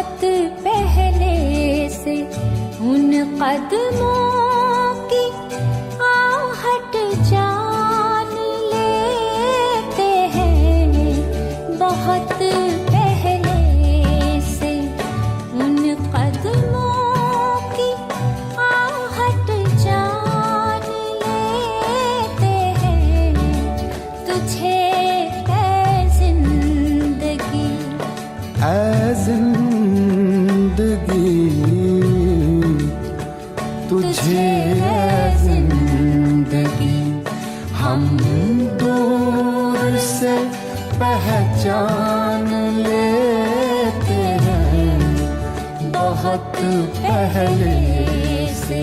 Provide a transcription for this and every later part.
बहुत पहले से उन कदमों की आहट जान लेते हैं। बहुत पहले से उन कदमों की आहट जान लेते हैं। तुझे ऐ जिंदगी तुझे जिंदगी हम दूर से पहचान लेते हैं। बहुत पहले से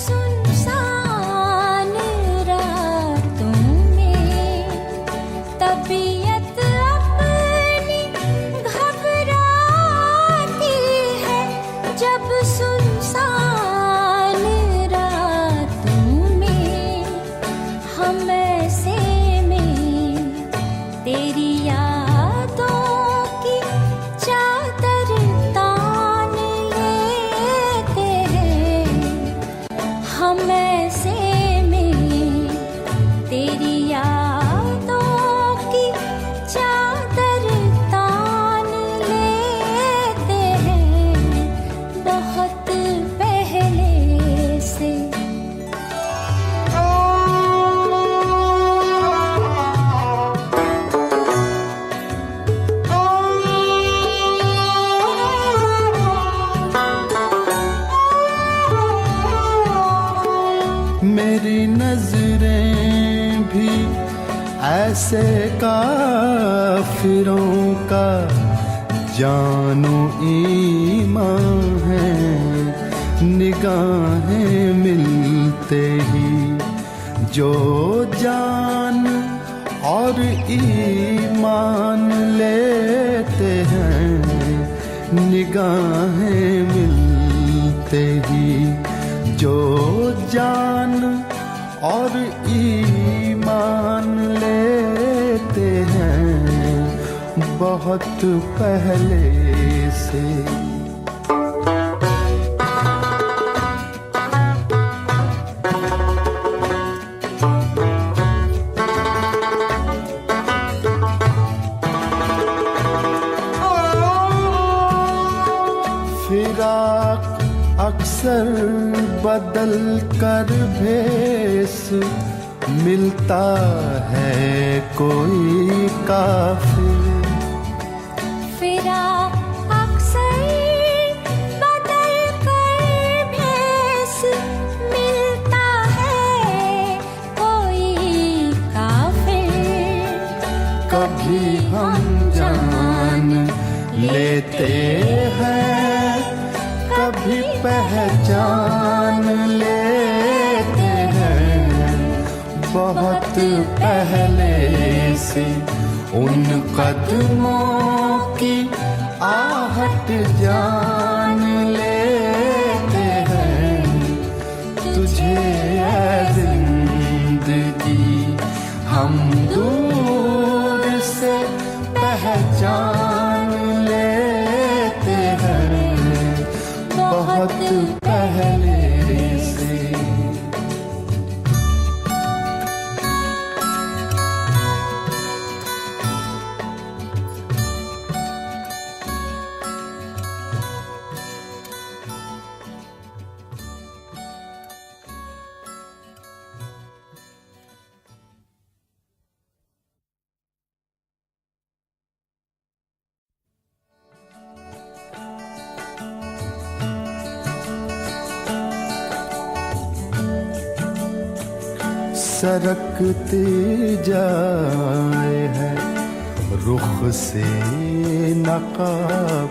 सुनसान रातों में तबीयत अपनी घबराती है। जब सुनसान रातों में हम ऐसे में तेरी यादों की चादर तान लेते हैं। हम ऐसे में तेरी यादों की चादर तान लेते हैं। बहुत पहले से मेरी नजरें भी ऐसे काफिरों का जानो ईमान है। निगाहें मिलते ही जो जान और ईमान लेते हैं। निगाहें मिलते ही जो जान और ईमान लेते हैं। बहुत पहले से फिराक अक्सर बदल कर भेस मिलता है कोई काफिर। फिराक अक्सर बदल कर भेस मिलता है कोई काफिर। कभी हम जान लेते हैं, कभी पहचान लेते हैं। बहुत पहले से उन कदमों की आहट जान लेते हैं। तुझे ऐ जिंदगी हम दूर से पहचान लेते हैं। बहुत पहले से सरकते जाए है रुख से नकाब।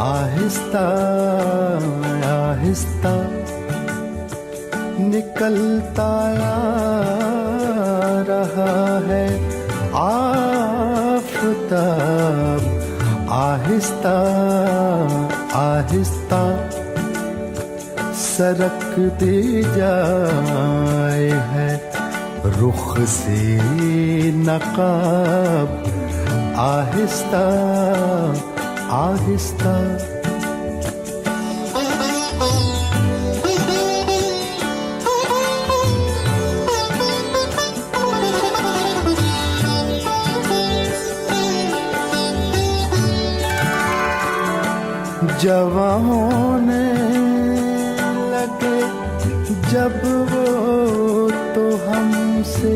आहिस्ता आहिस्ता निकलता रहा है आफताब, आहिस्ता आहिस्ता सरकती जाए है रुख से नकाब, आहिस्ता आहिस्ता। जवां होने लगे जब वो तो हमसे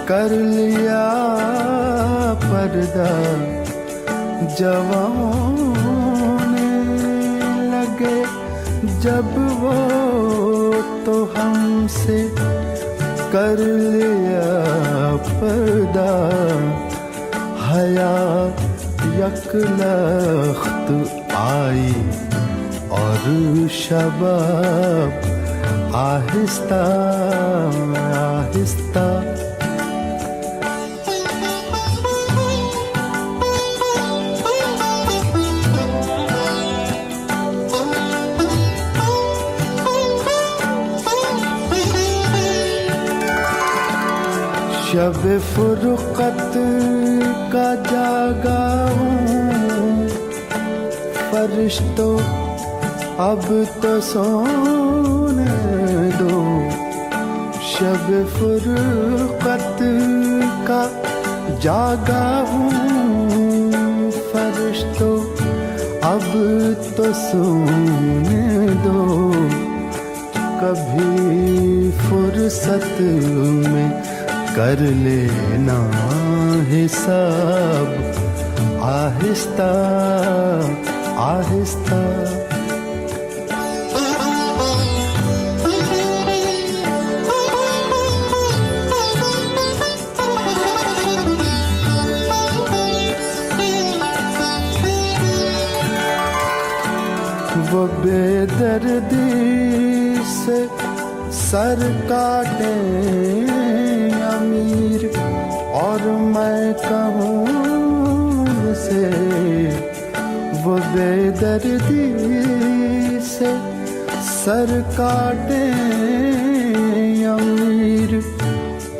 कर लिया पर्दा, जवां होने लगे जब वो तो हमसे कर लिया पर्दा, हया यकलख्त आई और शबाब, आहिस्ता आहिस्ता। शब फुरकत का जागा हूँ, फरिश्तों अब तो सोने दो। शब फुरकत का जागा हूँ, फरिश्तों अब तो सोने दो। कभी फुर्सत में कर लेना हिसाब, आहिस्ता आहिस्ता। वो बेदर्दी से सर काटे अमीर और मैं कहूँ से, वो बेदर्दी से सर काटे अमीर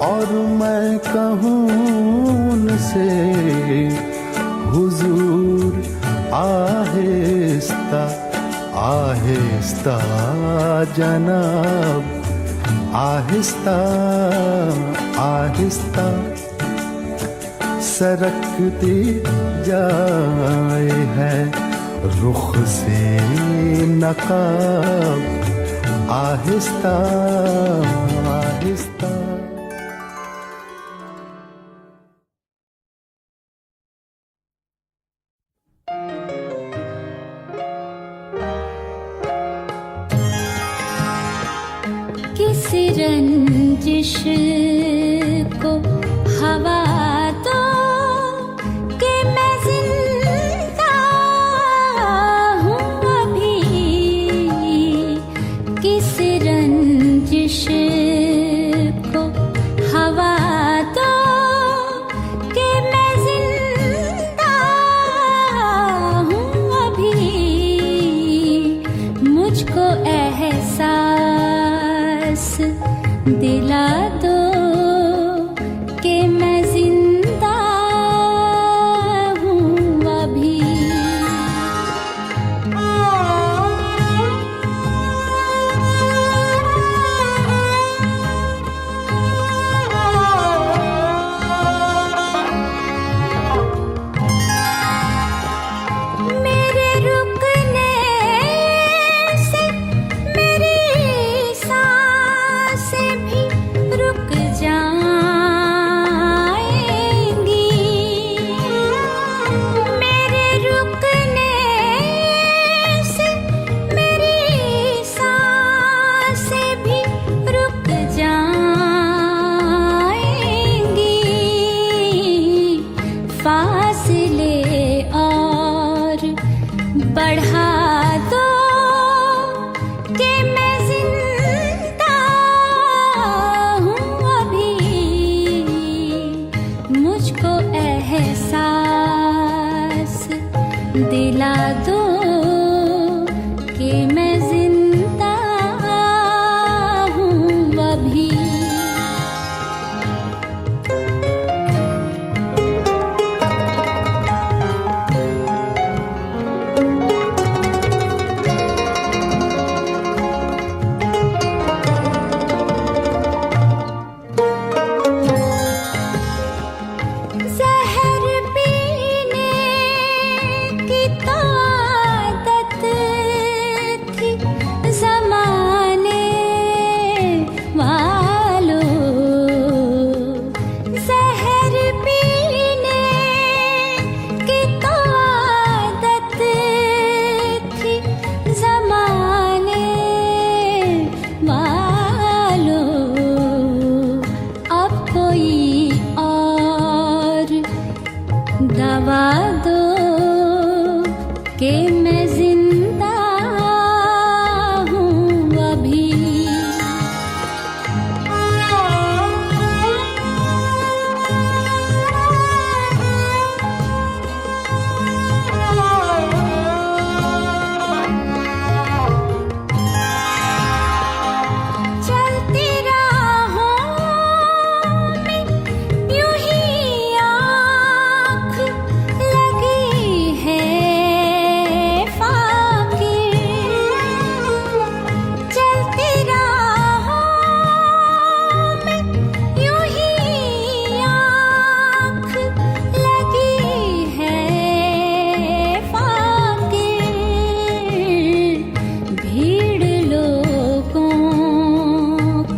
और मैं कहूँ से, हुजूर आहिस्ता आहिस्ता जनाब, आहिस्ता आहिस्ता सरकती जाए है रुख से नकाब, आहिस्ता आहिस्ता। किस रंजिश को हवा दो कि मैं जिंदा हूँ अभी, किस रंजिश को हवा दो कि मैं जिंदा हूँ अभी, मुझको एहसास दिला दो कि मैं जिंदा हूँ अभी। मेरे रुकने से मेरी सांसें भी रुक जाएंगी, मेरे रुकने से मेरी सांसें भी रुक जाएंगी, फासले और बढ़ा दो कि मैं जिंदा हूँ अभी, दिला दो कि मैं जिंदा हूँ अभी। दवा दो कि मैं जिंदा हूँ अभी। चलती राहों में यूं ही आँख लगी है फाकिर। चलती राहों में यूं ही आँख लगी है फाकिर। भीड़ लोगों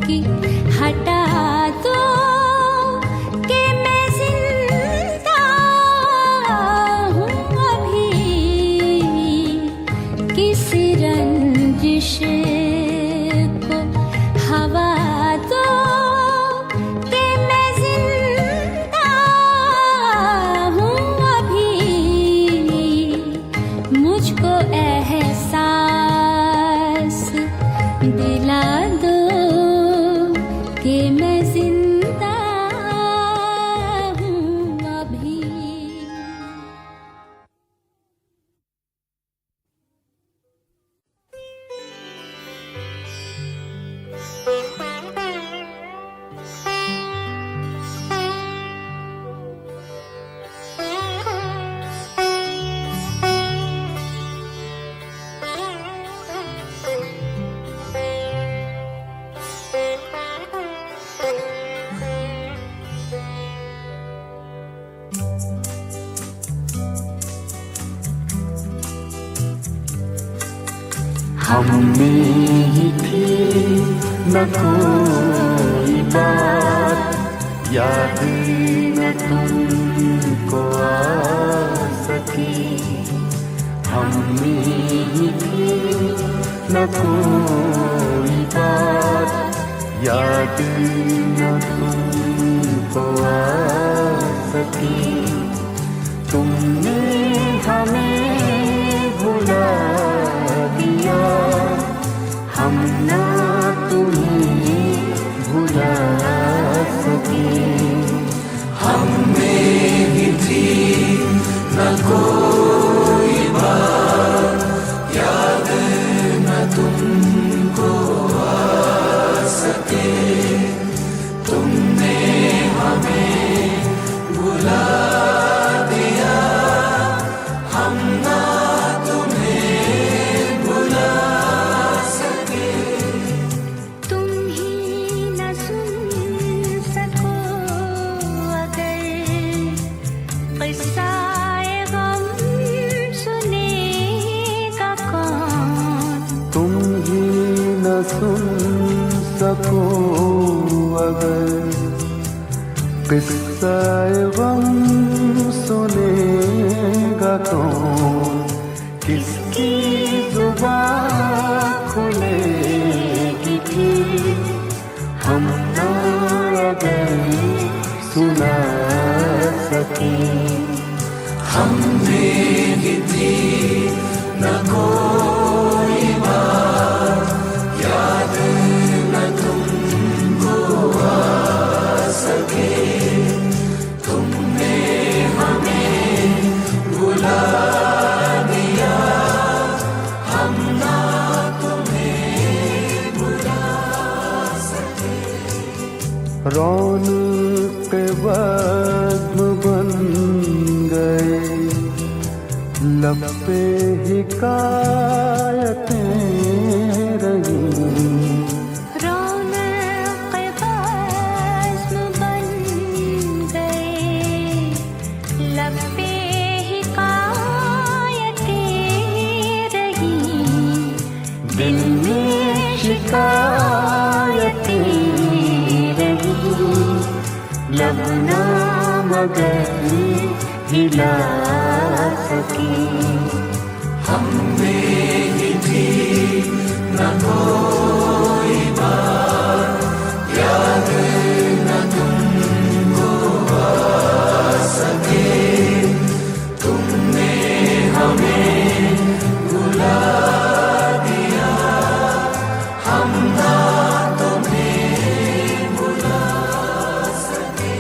की हटा दो कि मैं जिंदा हूँ अभी। किसी रंजिश को हवा दो कि मैं जिंदा हूँ अभी। मुझको एहसास दिला दो कि मैं जिंदा हूँ अभी। हम में ही थी न कोई बात, याद न तुमको आ सकी। हम में ही थी न कोई बात, याद न तुमको आ सकी। तुमने हमें भुला दिया, हम ना तुम्हें भुला सके। हम में ही थी न कोई बात, याद न तुमको आ सके। तुमने हमें भुला दिया, हम ना तुम्हें भुला सके। तुम ही न सुन सको अगर किस्सा-ए गम सुनेगा कौन। तुम ही न सुन सको अगर किस्सा-ए गम सुनेगा कौन। किसकी जुबान खुलेगी फिर, हम ना अगर सुना सके। हम में ही थी न कोई बात, याद न तुमको आ सके। तुमने हमें भुला दिया, रौनक बज़्म बन गए, लब पे हिकायतें रही। रौनक बज़्म बन गए, लब पे हिकायतें रही। दिल में शिकायतें रही, लब ना मगर हिला सकी। हमने ही थी न कोई बात, याद न तुमको आ सके। तुमने हमें भुला दिया, हम ना तुम्हें भुला सके।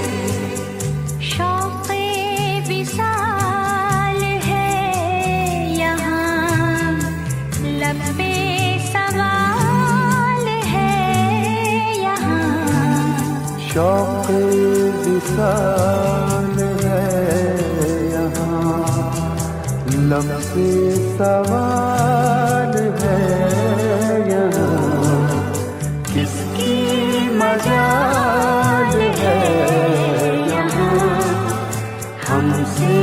शौक़े विसाल है यहाँ, लब पे सवाल है यहाँ। शौक़ विसाल है यहाँ, लब पे सवाल है यहाँ। किसकी मजाल है यहाँ, हमसे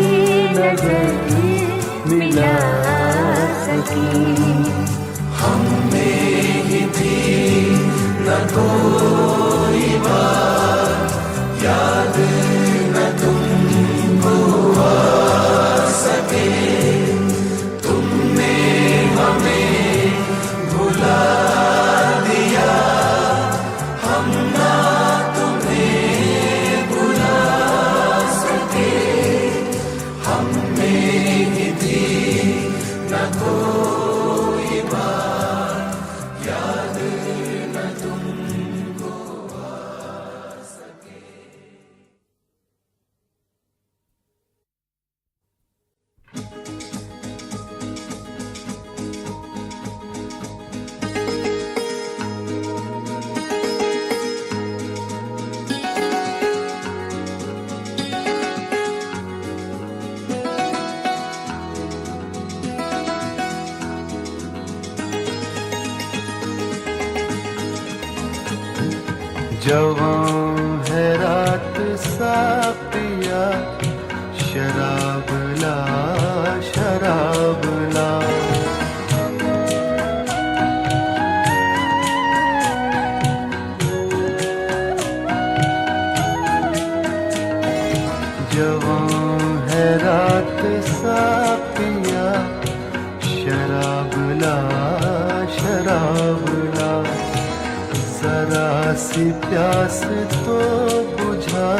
नजर मिला सकी। हमने ही थी न कोई बात, याद न तुमको आ सके। तुमने हमें भुला दिया, हम ना तुम्हें भुला सके। हमने ही थी न कोई बात, याद न तुमको आ सके। जवां है रात साक़िया, शराब ला शराब ला। जवां है रात साक़िया, शराब ला शराब ला। जरा सी प्यास तो बुझा,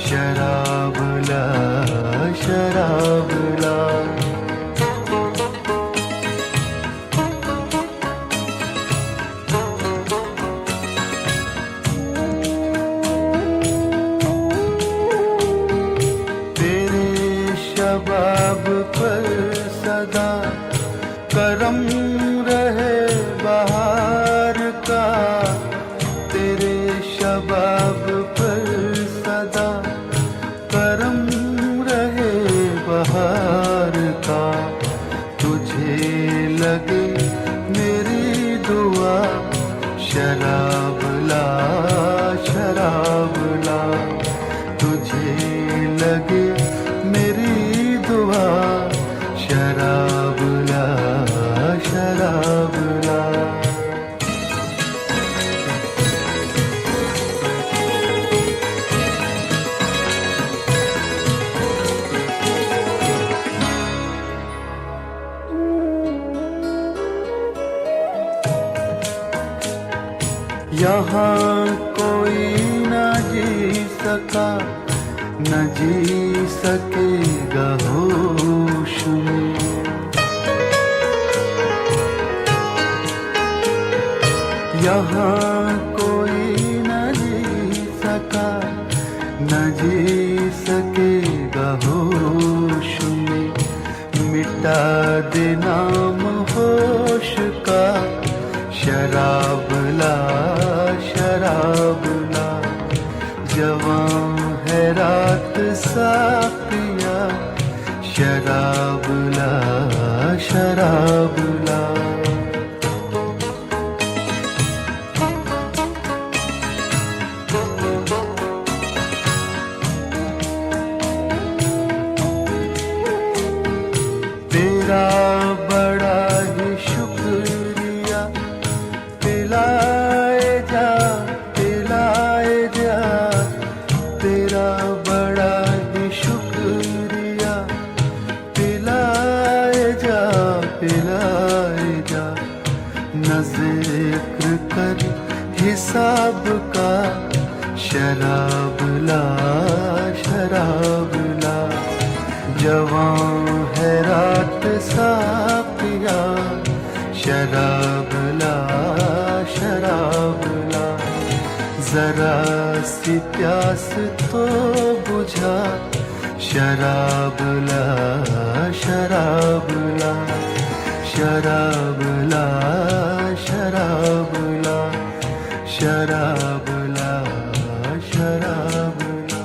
शराब ला शराब ला। तेरे शबाब पर सदा करम रहे बहार का। तेरे शबाब पर सदा करम रहे बहार का। तुझे लगे मेरी दुआ, शराब ला शराब ला। तुझे लगे मेरी दुआ, शराब ला शराब ला। यहाँ कोई न जी सका, न जी सकेगा होश में। यहाँ कोई न जी सका, न जी सकेगा होश में। मिटा दे नाम होश का, शराब ला शराब ला। सा पिया शराब ला शराब ला तेरा बड़ा ही शुक्रिया पिलाए जा तेरा बड़ा ही शुक्रिया पिलाए जा न जिक्र कर हिसाब का शराब ला जवां है रात सा पिया शराब ला जरा सी प्यास तो बुझा शराब ला शराब ला शराब ला शराब ला शराब ला शराब ला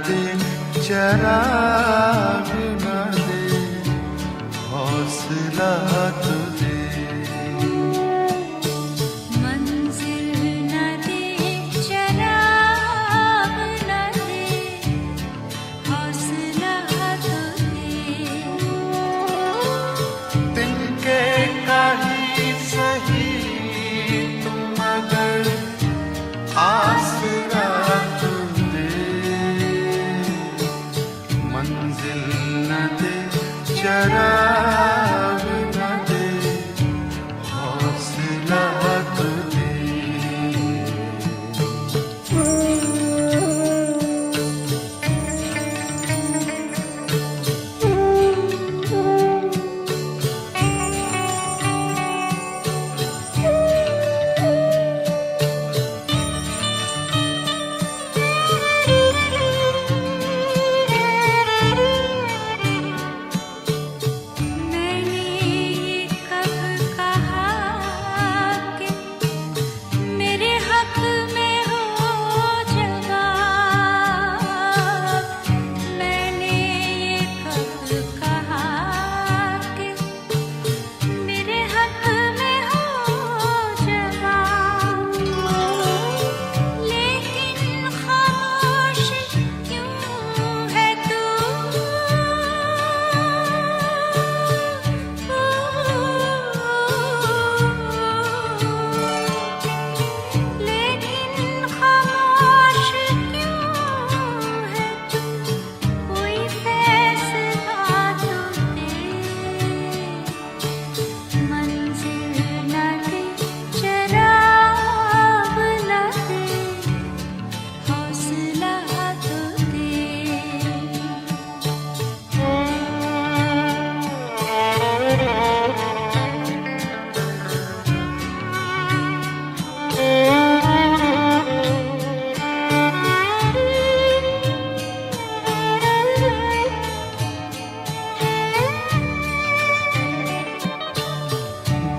दे, चराग न दे, हौसला तो दे। मंजिल न दे, चराग न दे, हौसला तो दे। तिनके का ही सही तुम मगर आसरा तो दे। मंजिल न दे, चराग न दे, हौसला तो दे। मैंने ये कब कहा कि मेरे हक में हो जवाब। मैंने ये कब कहा कि मेरे हक में हो जवाब। लेकिन खामोश क्यों है तू? लेकिन खामोश क्यों है तू? कोई फैसला तो दे। मंजिल न दे, चराग न दे, हौसला तो दे।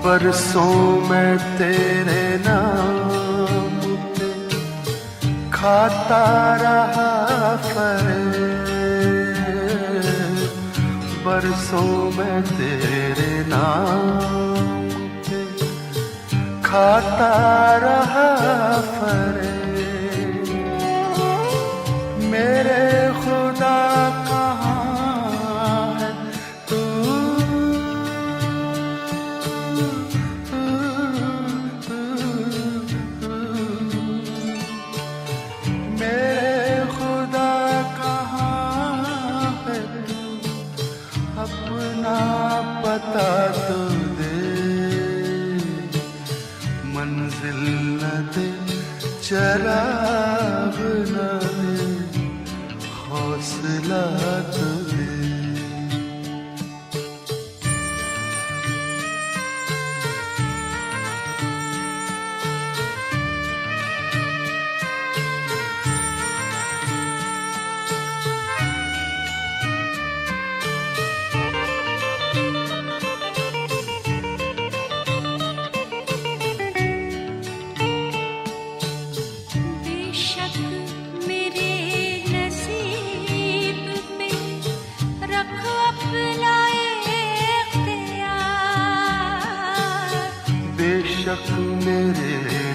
बरसों में तेरे नाम पे खाता रहा फरेब। बरसों में तेरे नाम पे खाता रहा फरेब। मेरे खुदा कहाँ है तू? मेरे खुदा कहाँ है तू? अपना पता तो दे। मंजिल न दे, चराग न दे, हौसला तो दे। बेशक मेरे नसीब पे रख अपना इख्तियार। बेशक मेरे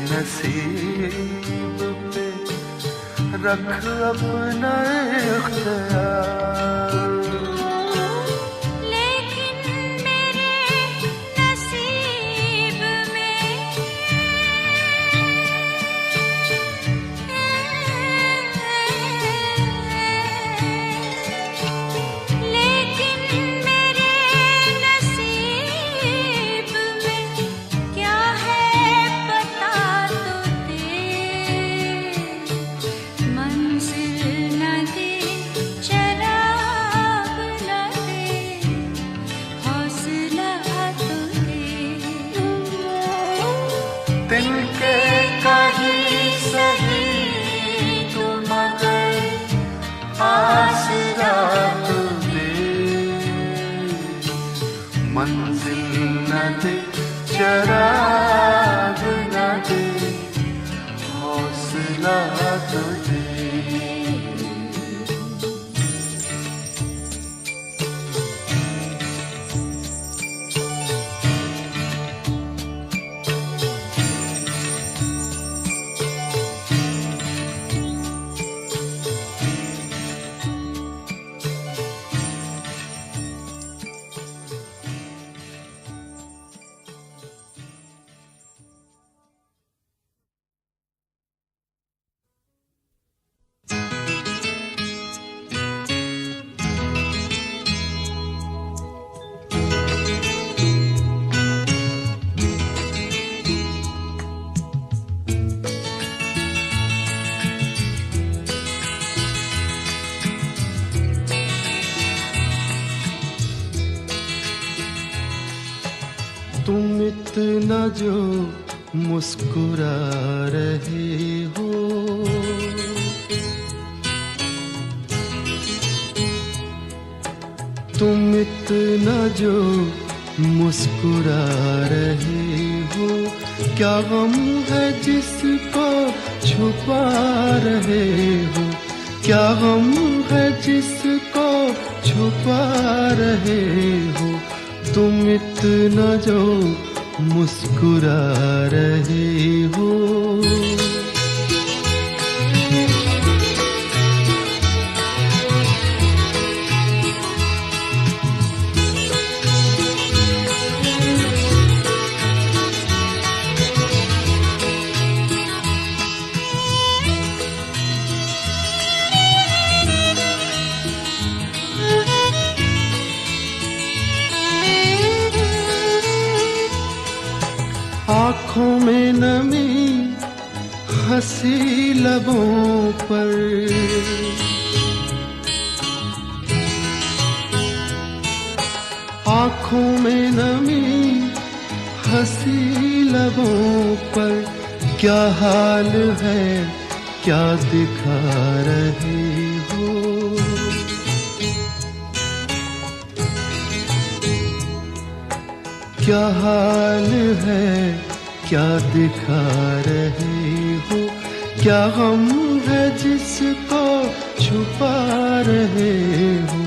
नसीब पे रख अपना इख्तियार। लेकिन मेरे नसीब में लेकिन मेरे नसीब में क्या है बता तो दे। मंजिल न दे, इतना जो मुस्कुरा रहे हो, तुम इतना जो मुस्कुरा रहे हो, क्या गम है जिसको छुपा रहे हो, क्या गम है जिसको छुपा रहे हो, तुम इतना जो मुस्कुरा रहे हो। आँखों में नमी हंसी लबों पर, आँखों में नमी हंसी लबों पर, क्या हाल है क्या दिखा रहे हो, क्या हाल है क्या दिखा रहे हो, क्या गम है जिसको छुपा रहे हो,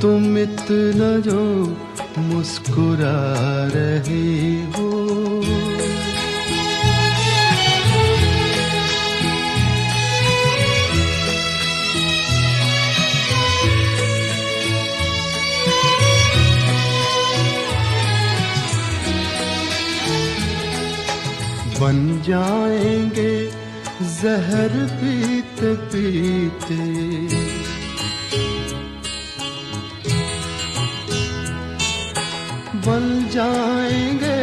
तुम इतना जो मुस्कुरा रहे हो। बन जाएंगे जहर पीते पीते, बन जाएंगे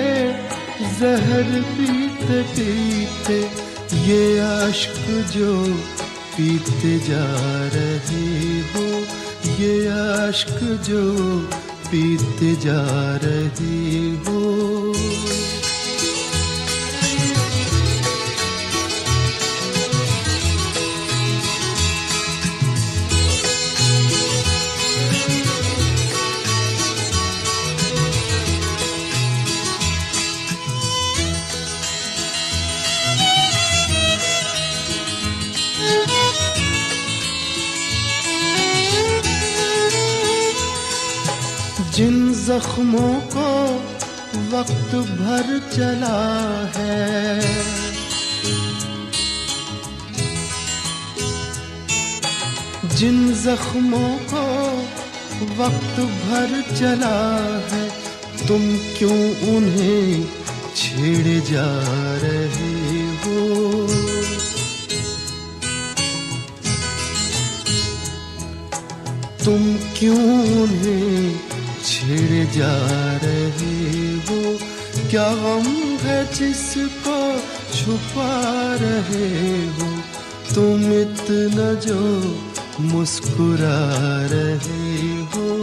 जहर पीते पीते, ये अश्क जो पीते जा रहे हो, ये अश्क जो पीते जा रहे हो। जिन जख्मों को वक्त भर चला है, जिन जख्मों को वक्त भर चला है, तुम क्यों उन्हें छेड़े जा रहे हो, तुम क्यों उन्हें छेड़े जा रहे हो, क्या गम है जिसको छुपा रहे हो, तुम इतना जो मुस्कुरा रहे हो।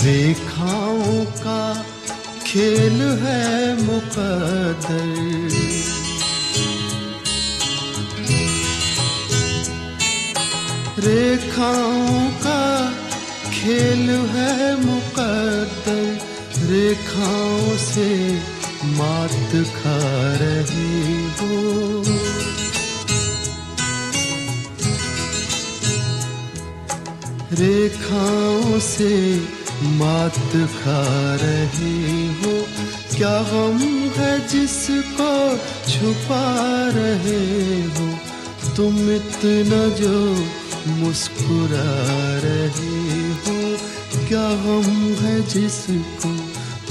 रेखाओं का खेल है मुकद्दर, रेखाओं का खेल है मुकद्दर, रेखाओं से मात खा रही हो, रेखाओं से मात खा रहे हो, क्या गम है जिसको छुपा रहे हो, तुम इतना जो मुस्कुरा रहे हो, क्या गम है जिसको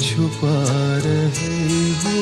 छुपा रहे हो।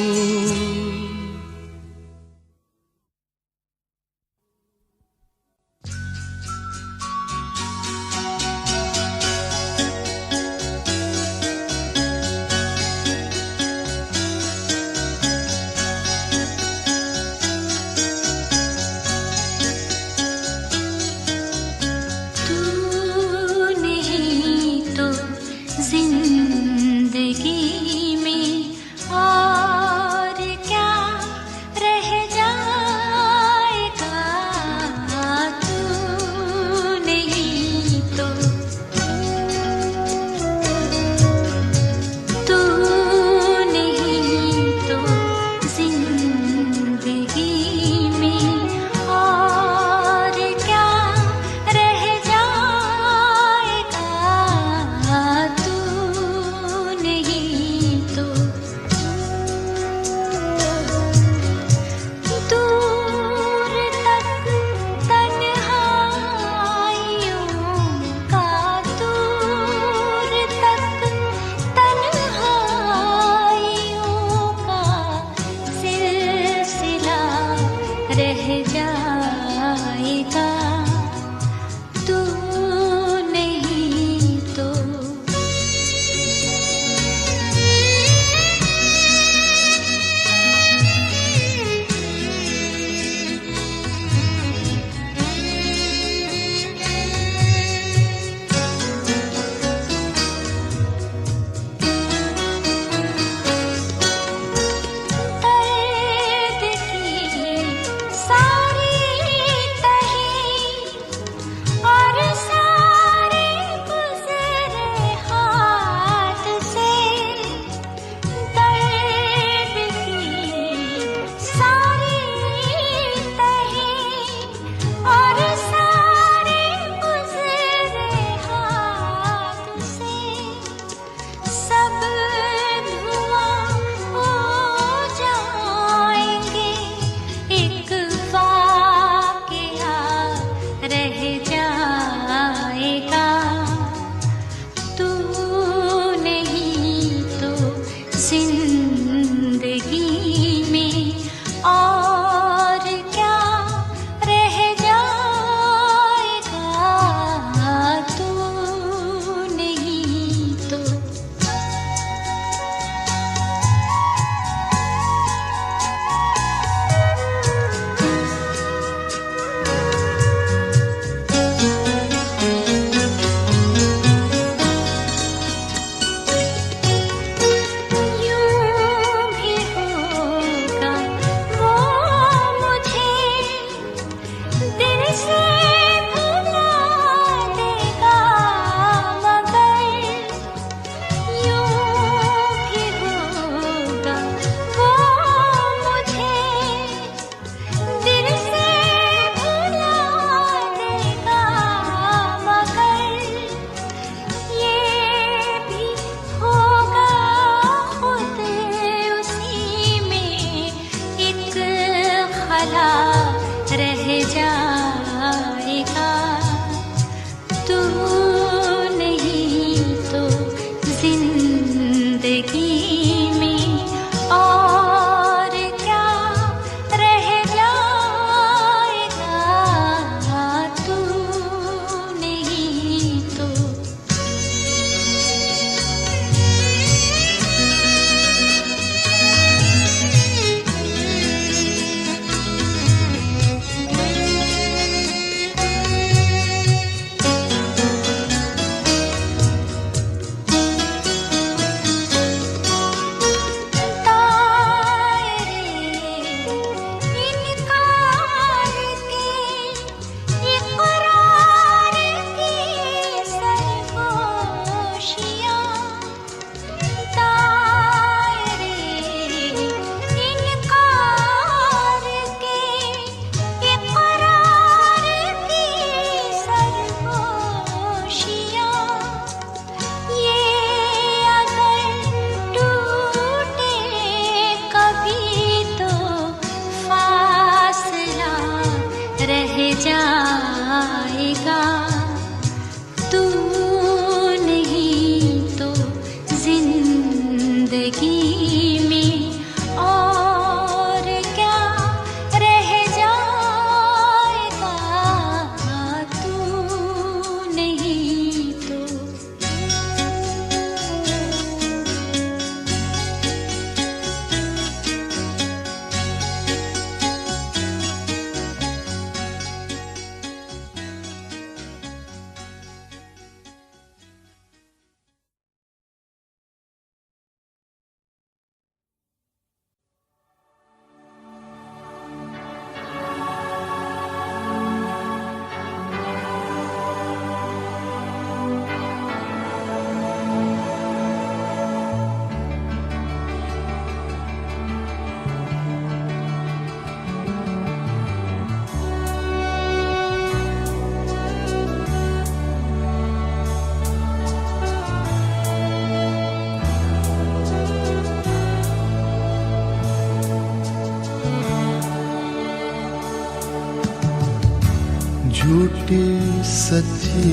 सच्ची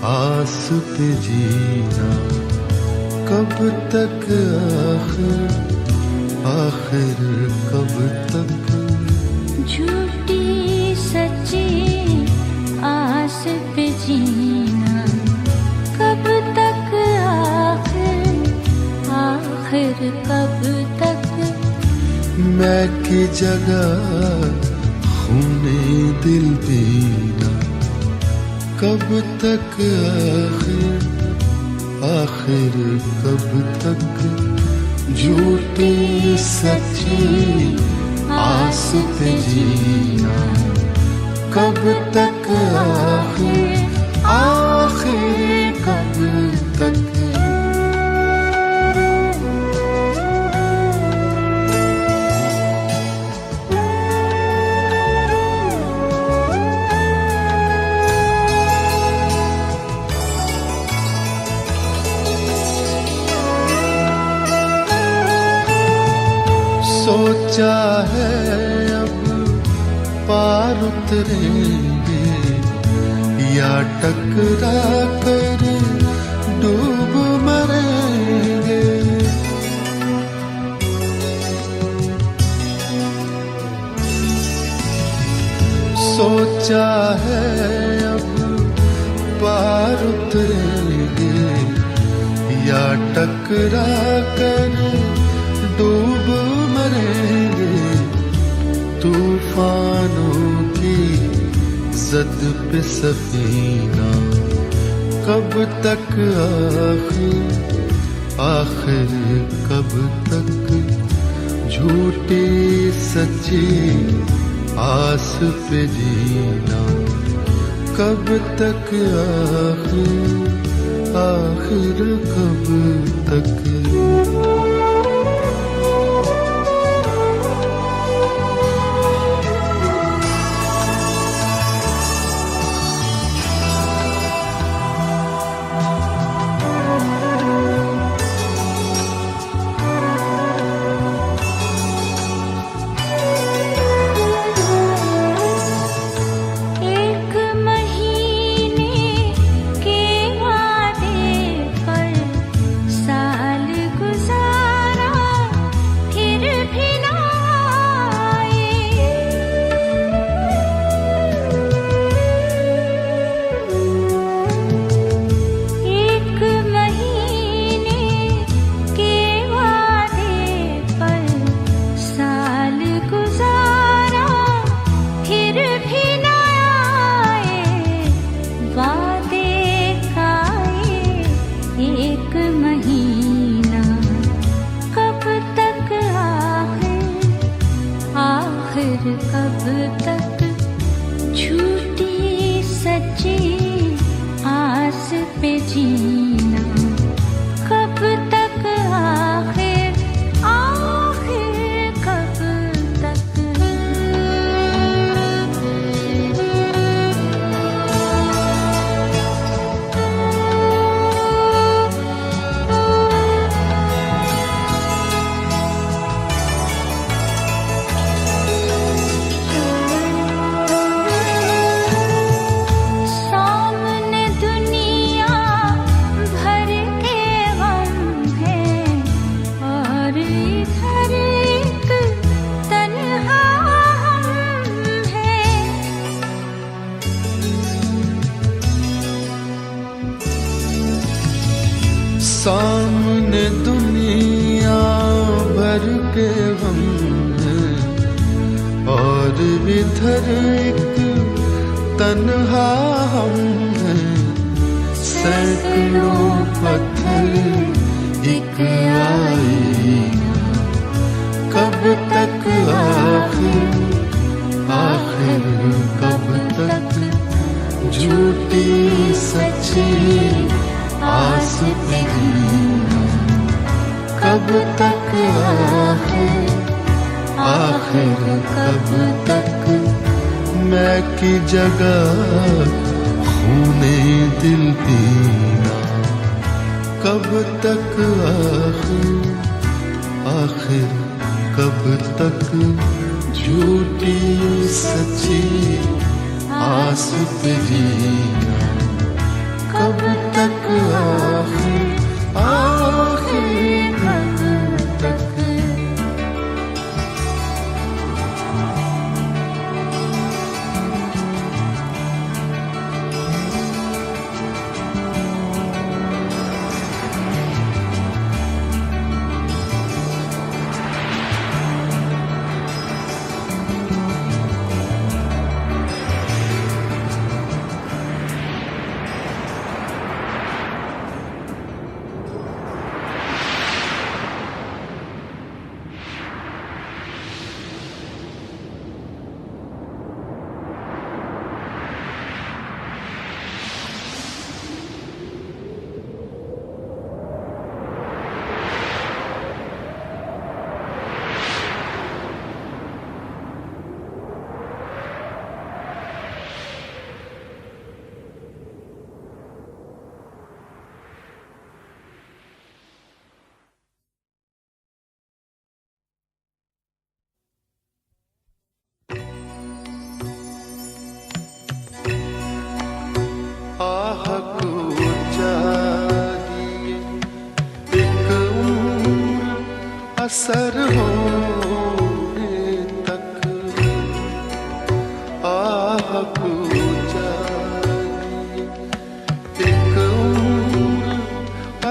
आस पे जीना, कब तक आखिर कब तक। झूठी सच्ची आस पे जीना, कब तक आखिर कब तक। मैं की जगह खूने दिल पीना, कब तक आखिर कब तक। झूठी सच्ची आस पे जीना, कब तक आखिर कब तक। सोचा है अब पार उतरेंगे, या टकरा कर डूब मरेंगे। सोचा है अब पार उतरेंगे, या टकरा कर डूब मरेंगे। तूफानों की जद पे सफीना, कब तक आखिर कब तक। झूठी सच्ची आस पे जीना, कब तक आखिर कब तक। कब तक। झूठी सच्ची आस पे जीना, कब तक आखिर कब तक। सामने दुनिया भर के गम हैं, और इधर एक तन्हा हम हैं। सैकड़ों पत्थर एक आईना, कब तक आखिर कब तक। झूठी सच्ची आस पे जीना, कब तक आखिर कब तक। मैं की जगह खूने दिल पीना, कब तक आखिर कब तक। झूठी सच्ची आस पे जीना कब तक आखिर आखिर कब तक। आह को चाहिए एक उम्र असर होने तक, आह को चाहिए एक उम्र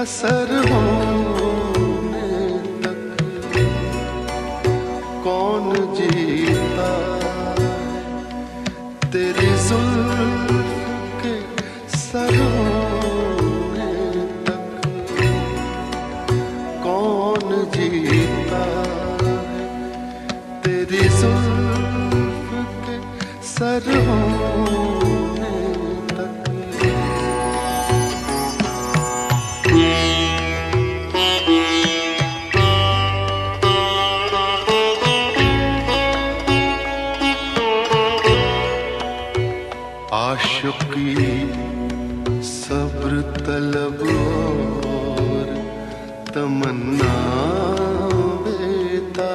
असर होने तक। कौन जीता तेरी जुल्फ के सर होने तक, कौन जीता है तेरी जुल्फ के सर होने तक। आशिकी सब्र तलब और तमन्ना बेता,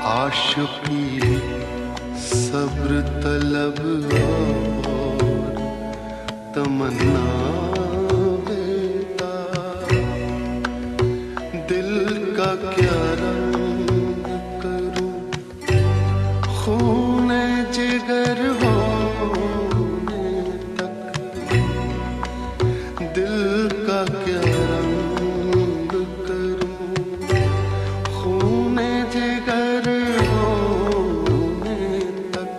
आशिकी सब्र तलब और तमन्ना बेता। दिल का क्या रंग करूं खूने जिगर होने तक, दिल का क्या रंग करूं खूने जिगर होने तक।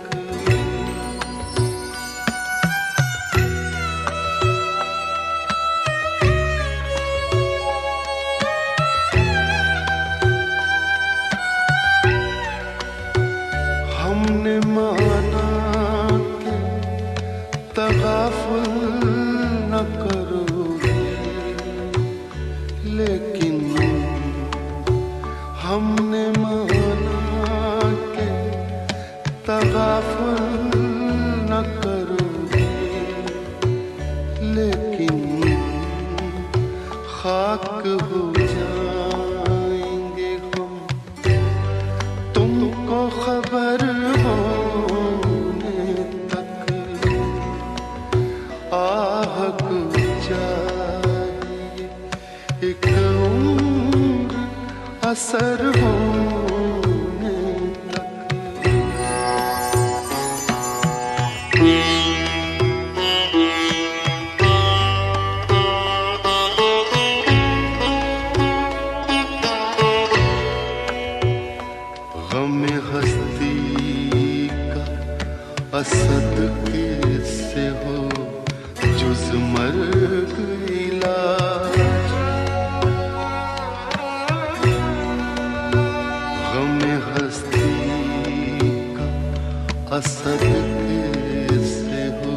हमने माना कि तगाफुल न करोगे, लेकिन हमने माना कि तगाफुल न करोगे, लेकिन खाक हो जाएंगे हम तुमको खबर होने तक। आह को चाहिए एक उम्र असर होने तक। गम हस्ती का असद कैसे हो जुज मर्ग इलाज, गम हस्ती का असद कैसे हो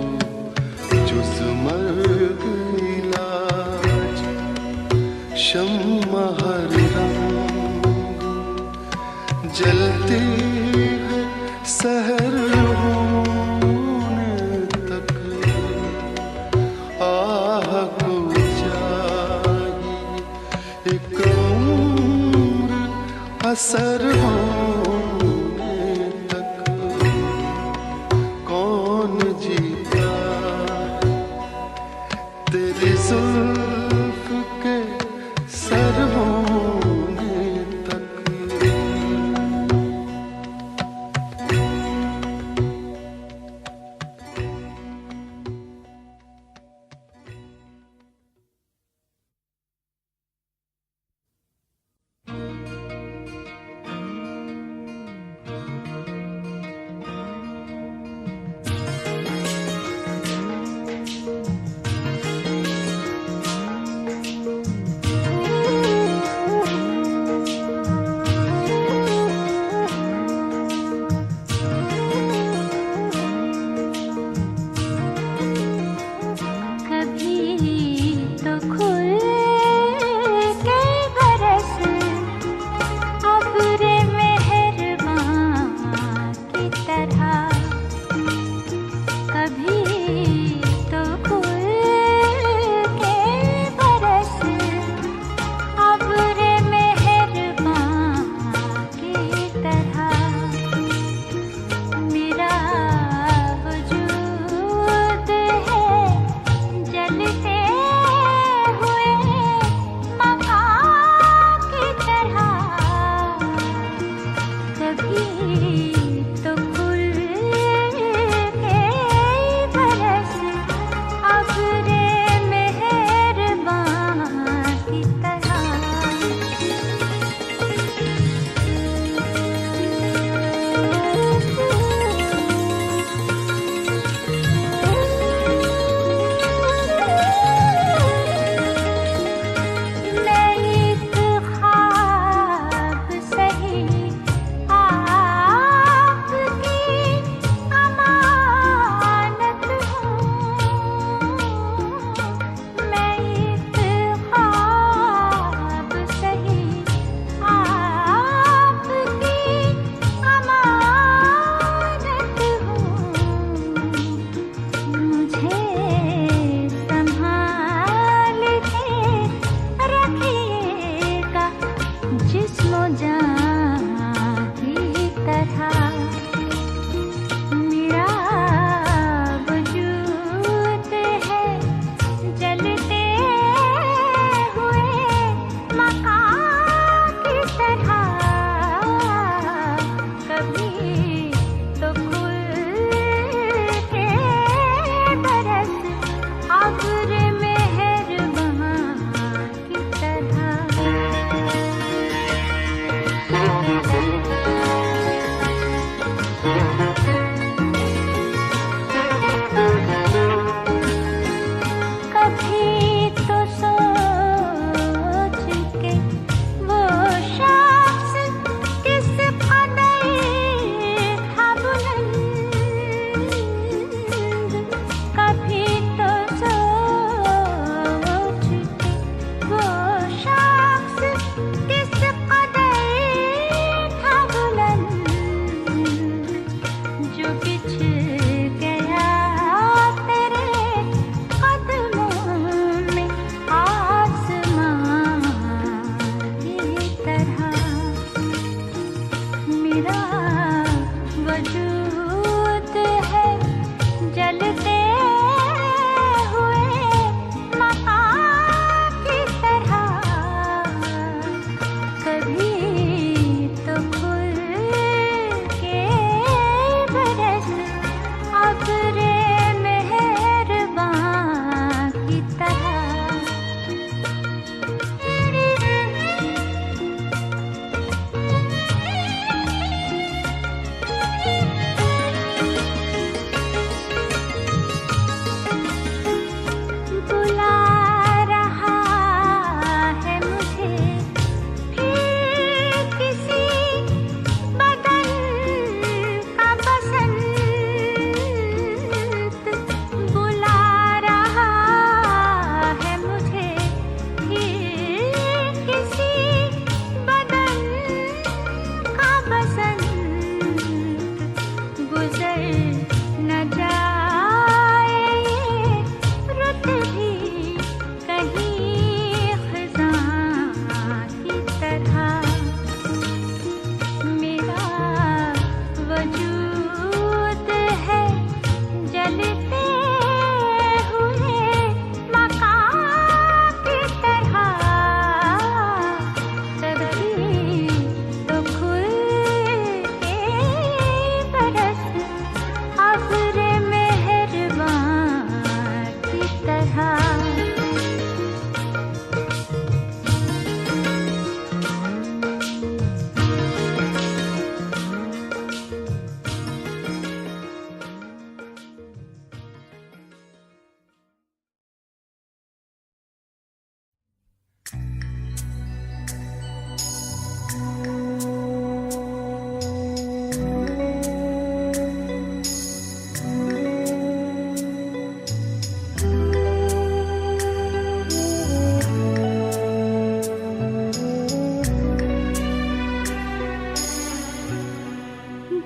जुज मर्ग इलाज। शम्मा हर रंग जलती है सहर होने तक। आह को चाहिए एक उम्र असर हो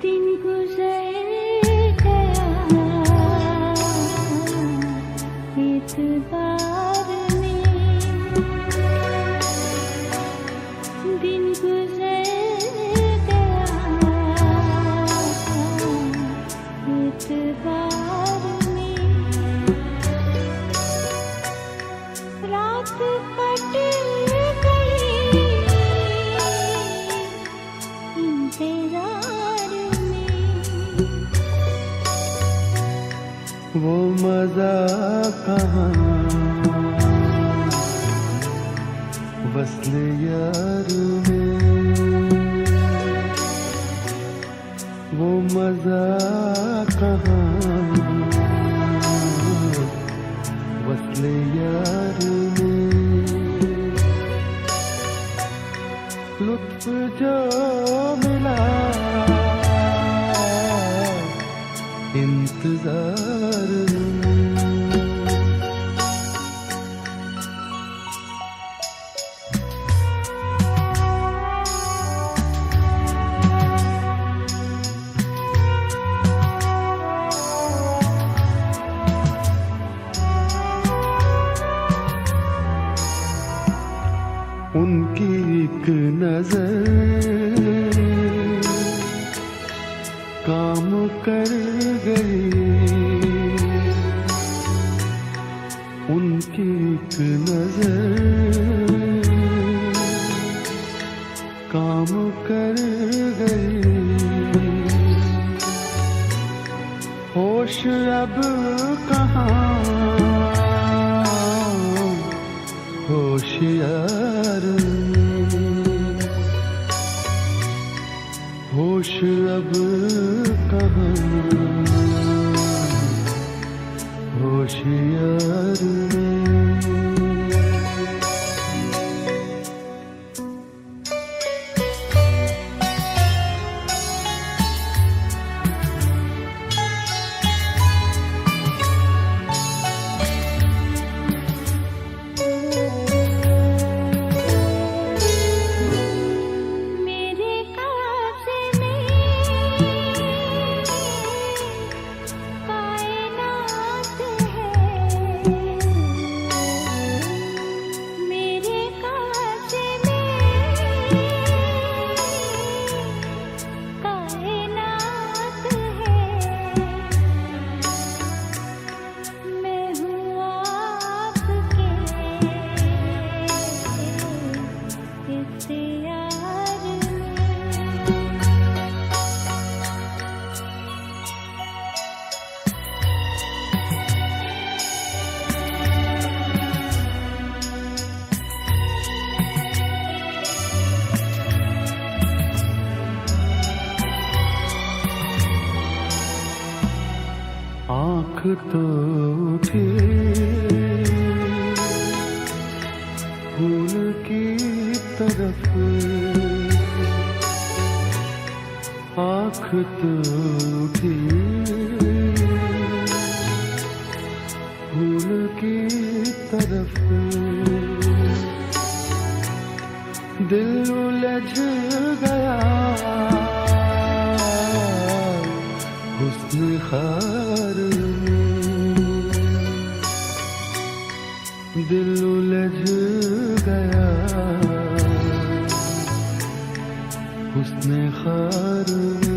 दिन गुजर गया इतबार में, दिन गुजर गया इतबार में, रात कट गई इंतजार में, वो मजा कहाँ वस्ले यार में, वो मजा कहाँ वस्ले यार में, लुत्फ जो मिला इंतजार में। उनकी एक नजर काम कर गई, उनकी एक नजर काम कर गई, होश अब कहाँ होशियार में, होश अब कहाँ होशियार में। मेरे काज़े में कायनात है, मेरे काज़े में कायनात है, मैं हूँ आपके इख्तियार में। आँख तो उठे फूल की तरफ, आँख तो उठी फूल की तरफ, दिल उलझ गया हुस्न खार में, दिल उलझ गया हुस्न खार में।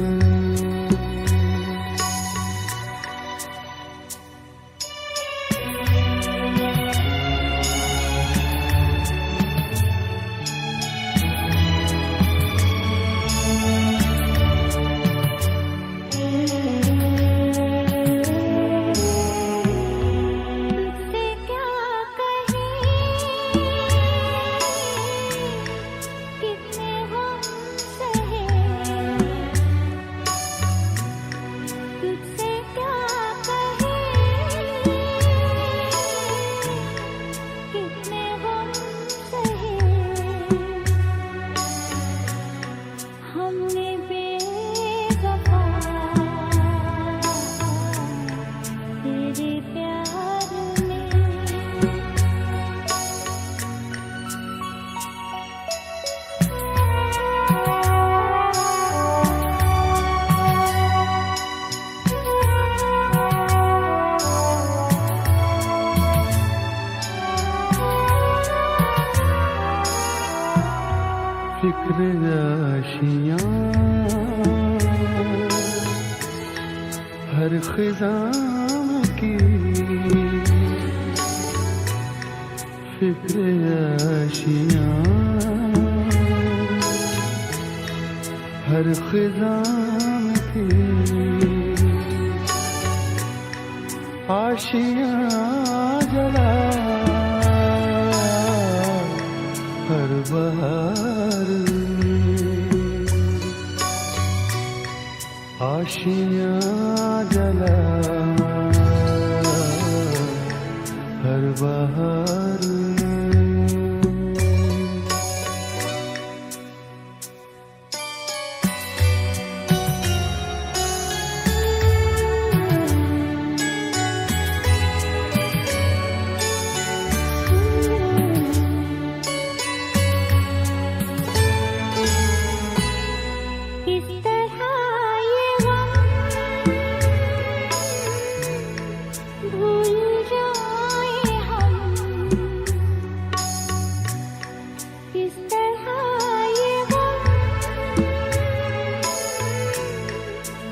तुझसे क्या कहें कितने गम सहे, खिज़ां की फिक्र आशियाँ, हर खिज़ां की आशियाँ जला हर बहार में, आशियाँ जला हर बहार में। इस तरह ये गम भूल जाए हम, इस तरह ये गम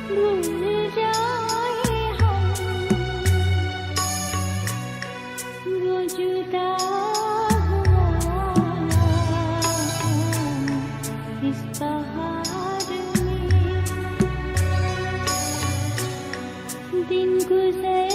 भूल जाए हम, वो जुदा हुआ इस बहार में, दिन गुजर